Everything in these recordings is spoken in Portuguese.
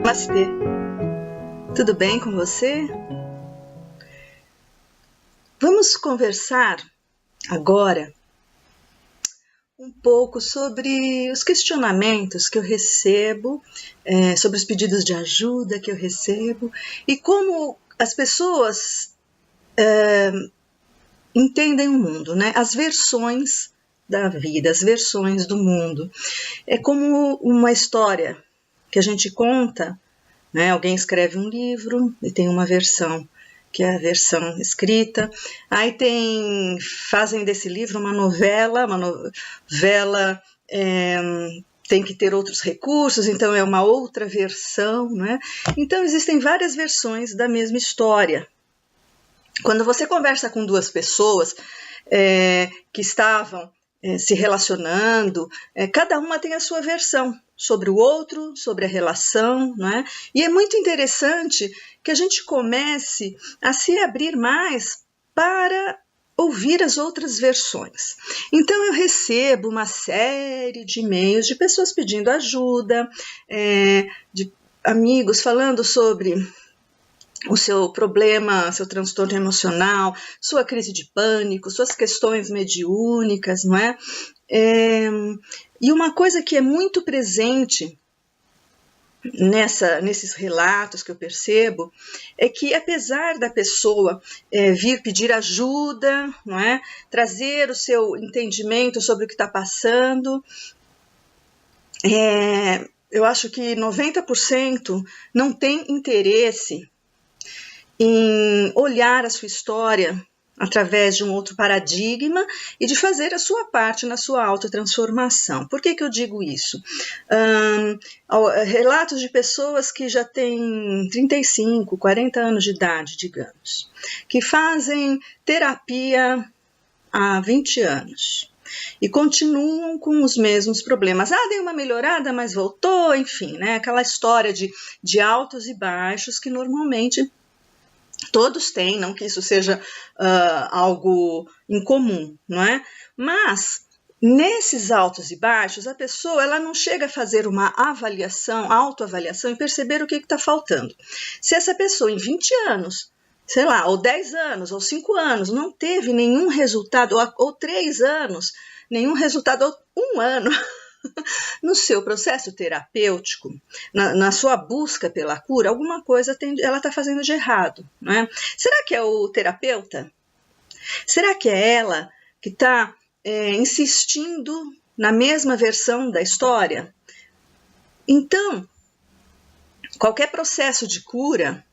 Namastê! Tudo bem com você? Vamos conversar agora um pouco sobre os questionamentos que eu recebo, sobre os pedidos de ajuda que eu recebo e como as pessoas entendem o mundo, né? As versões da vida, as versões do mundo. É como uma história que a gente conta, né? Alguém escreve um livro e tem uma versão, que é a versão escrita, aí fazem desse livro uma novela tem que ter outros recursos, então é uma outra versão, né? Então existem várias versões da mesma história. Quando você conversa com duas pessoas que estavam se relacionando, cada uma tem a sua versão sobre o outro, sobre a relação, né? E é muito interessante que a gente comece a se abrir mais para ouvir as outras versões. Então eu recebo uma série de e-mails de pessoas pedindo ajuda, de amigos falando sobre o seu problema, seu transtorno emocional, sua crise de pânico, suas questões mediúnicas, não é? E uma coisa que é muito presente nesses relatos que eu percebo é que, apesar da pessoa vir pedir ajuda, não é? Trazer o seu entendimento sobre o que está passando, eu acho que 90% não tem interesse em olhar a sua história através de um outro paradigma e de fazer a sua parte na sua autotransformação. Por que eu digo isso? Relatos de pessoas que já têm 35, 40 anos de idade, digamos, que fazem terapia há 20 anos e continuam com os mesmos problemas. Deu uma melhorada, mas voltou, enfim, né? Aquela história de altos e baixos que normalmente todos têm, não que isso seja algo incomum, não é? Mas, nesses altos e baixos, a pessoa ela não chega a fazer uma avaliação, autoavaliação e perceber o que está faltando. Se essa pessoa em 20 anos, sei lá, ou 10 anos, ou 5 anos, não teve nenhum resultado, ou 3 anos, nenhum resultado, ou 1 ano, no seu processo terapêutico, na sua busca pela cura, alguma coisa ela está fazendo de errado, não é? Será que é o terapeuta? Será que é ela que está insistindo na mesma versão da história? Então, qualquer processo de cura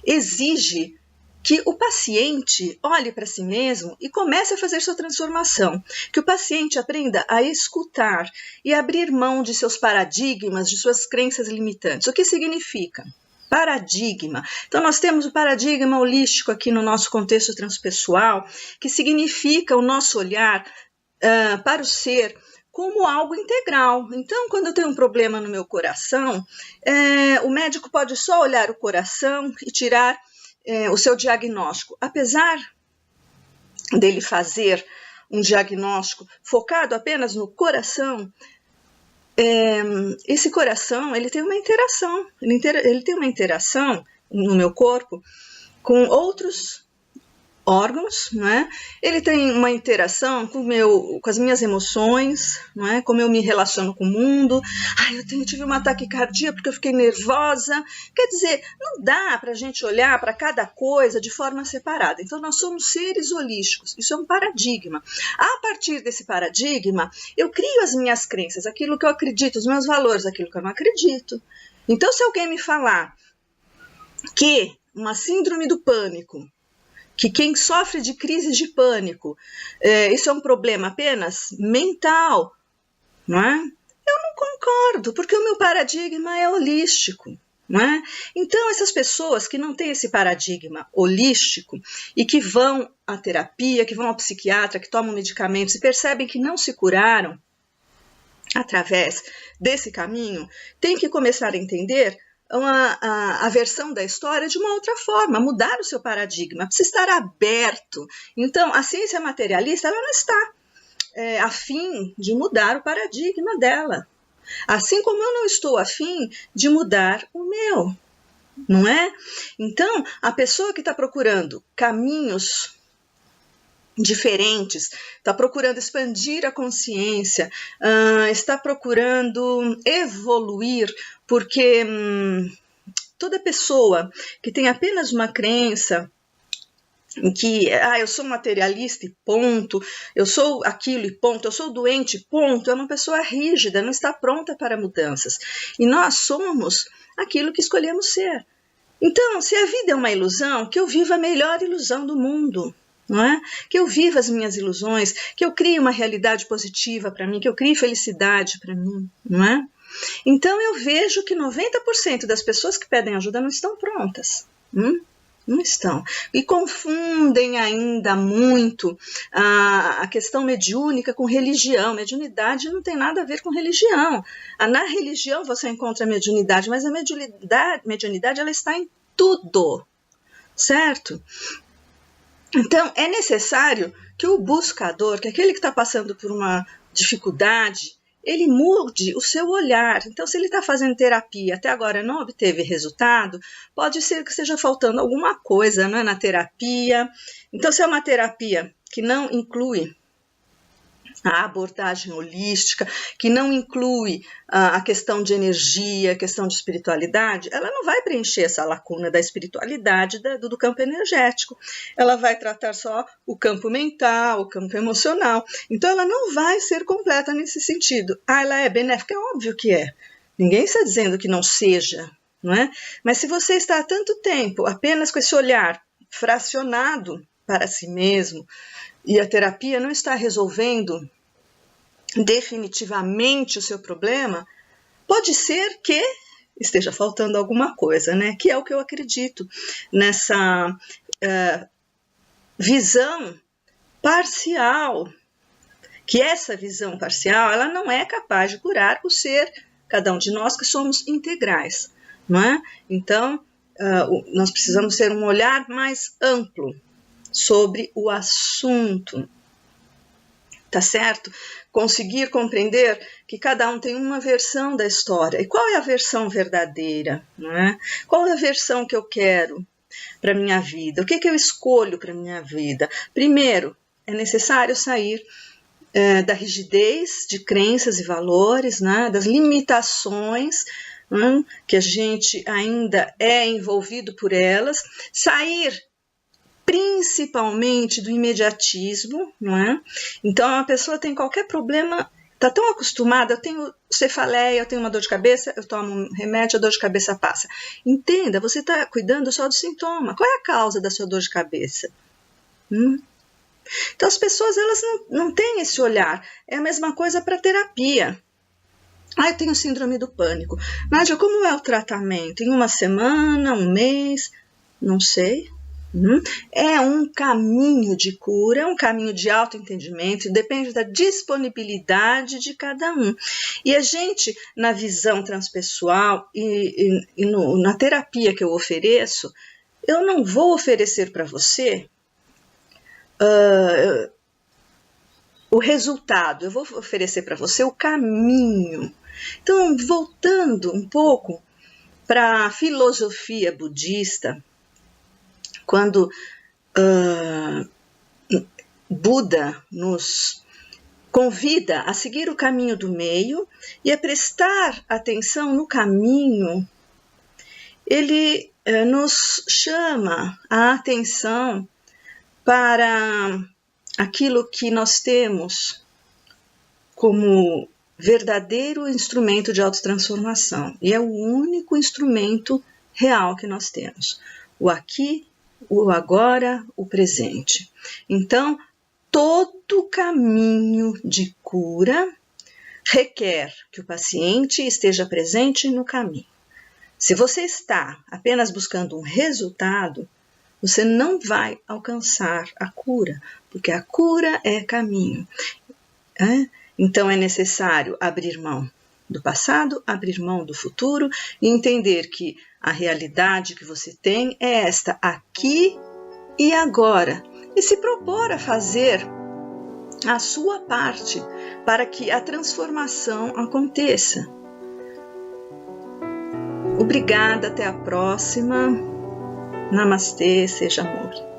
exige que o paciente olhe para si mesmo e comece a fazer sua transformação, que o paciente aprenda a escutar e abrir mão de seus paradigmas, de suas crenças limitantes. O que significa? Paradigma. Então, nós temos o paradigma holístico aqui no nosso contexto transpessoal, que significa o nosso olhar para o ser como algo integral. Então, quando eu tenho um problema no meu coração, o médico pode só olhar o coração e tirar o seu diagnóstico, apesar dele fazer um diagnóstico focado apenas no coração, esse coração ele tem uma interação, ele tem uma interação no meu corpo com outros órgãos, não é? Ele tem uma interação com as minhas emoções, não é? Como eu me relaciono com o mundo. Eu tive uma taquicardia porque eu fiquei nervosa. Quer dizer, não dá para a gente olhar para cada coisa de forma separada. Então, nós somos seres holísticos. Isso é um paradigma. A partir desse paradigma, eu crio as minhas crenças, aquilo que eu acredito, os meus valores, aquilo que eu não acredito. Então, se alguém me falar que uma síndrome do pânico, que quem sofre de crise de pânico, isso é um problema apenas mental, não é? Eu não concordo, porque o meu paradigma é holístico, não é? Então, essas pessoas que não têm esse paradigma holístico e que vão à terapia, que vão ao psiquiatra, que tomam medicamentos e percebem que não se curaram através desse caminho, têm que começar a entender a versão da história de uma outra forma, mudar o seu paradigma, precisa estar aberto. Então, a ciência materialista ela não está a fim de mudar o paradigma dela. Assim como eu não estou afim de mudar o meu, não é? Então, a pessoa que está procurando caminhos diferentes, está procurando expandir a consciência, está procurando evoluir, porque toda pessoa que tem apenas uma crença em que eu sou materialista e ponto, eu sou aquilo e ponto, eu sou doente ponto, é uma pessoa rígida, não está pronta para mudanças. E nós somos aquilo que escolhemos ser. Então, se a vida é uma ilusão, que eu viva a melhor ilusão do mundo, não é? Que eu viva as minhas ilusões, que eu crie uma realidade positiva para mim, que eu crie felicidade para mim, não é? Então, eu vejo que 90% das pessoas que pedem ajuda não estão prontas. Não estão. E confundem ainda muito a questão mediúnica com religião. Mediunidade não tem nada a ver com religião. Na religião você encontra a mediunidade, mas a mediunidade ela está em tudo, certo? Então, é necessário que o buscador, que aquele que está passando por uma dificuldade, ele mude o seu olhar. Então, se ele está fazendo terapia, até agora não obteve resultado, pode ser que esteja faltando alguma coisa, não é, na terapia. Então, se é uma terapia que não inclui a abordagem holística, que não inclui a questão de energia, a questão de espiritualidade, ela não vai preencher essa lacuna da espiritualidade do campo energético. Ela vai tratar só o campo mental, o campo emocional. Então, ela não vai ser completa nesse sentido. Ela é benéfica? É óbvio que é. Ninguém está dizendo que não seja, não é? Mas se você está há tanto tempo apenas com esse olhar fracionado para si mesmo, e a terapia não está resolvendo definitivamente o seu problema, pode ser que esteja faltando alguma coisa, né? Que é o que eu acredito nessa visão parcial, que essa visão parcial, ela não é capaz de curar o ser, cada um de nós que somos integrais, não é? Então, nós precisamos ter um olhar mais amplo sobre o assunto, tá certo? Conseguir compreender que cada um tem uma versão da história. E qual é a versão verdadeira, não é? Qual é a versão que eu quero para minha vida? O que eu escolho para minha vida? Primeiro, é necessário sair da rigidez de crenças e valores, né? Das limitações que a gente ainda é envolvido por elas, sair principalmente do imediatismo, não é? Então, a pessoa tem qualquer problema, está tão acostumada, eu tenho cefaleia, eu tenho uma dor de cabeça, eu tomo um remédio, a dor de cabeça passa. Entenda, você está cuidando só do sintoma. Qual é a causa da sua dor de cabeça? Então, as pessoas elas não têm esse olhar. É a mesma coisa para terapia. Eu tenho síndrome do pânico. Nádia, como é o tratamento? Em uma semana, um mês? Não sei. É um caminho de cura, um caminho de autoentendimento, depende da disponibilidade de cada um. E a gente, na visão transpessoal e na terapia que eu ofereço, eu não vou oferecer para você o resultado, eu vou oferecer para você o caminho. Então, voltando um pouco para a filosofia budista, quando Buda nos convida a seguir o caminho do meio e a prestar atenção no caminho, ele nos chama a atenção para aquilo que nós temos como verdadeiro instrumento de autotransformação. E é o único instrumento real que nós temos. O aqui, o agora, o presente. Então, todo caminho de cura requer que o paciente esteja presente no caminho. Se você está apenas buscando um resultado, você não vai alcançar a cura, porque a cura é caminho. Então, é necessário abrir mão do passado, abrir mão do futuro e entender que a realidade que você tem é esta aqui e agora. E se propor a fazer a sua parte para que a transformação aconteça. Obrigada, até a próxima. Namastê, seja amor.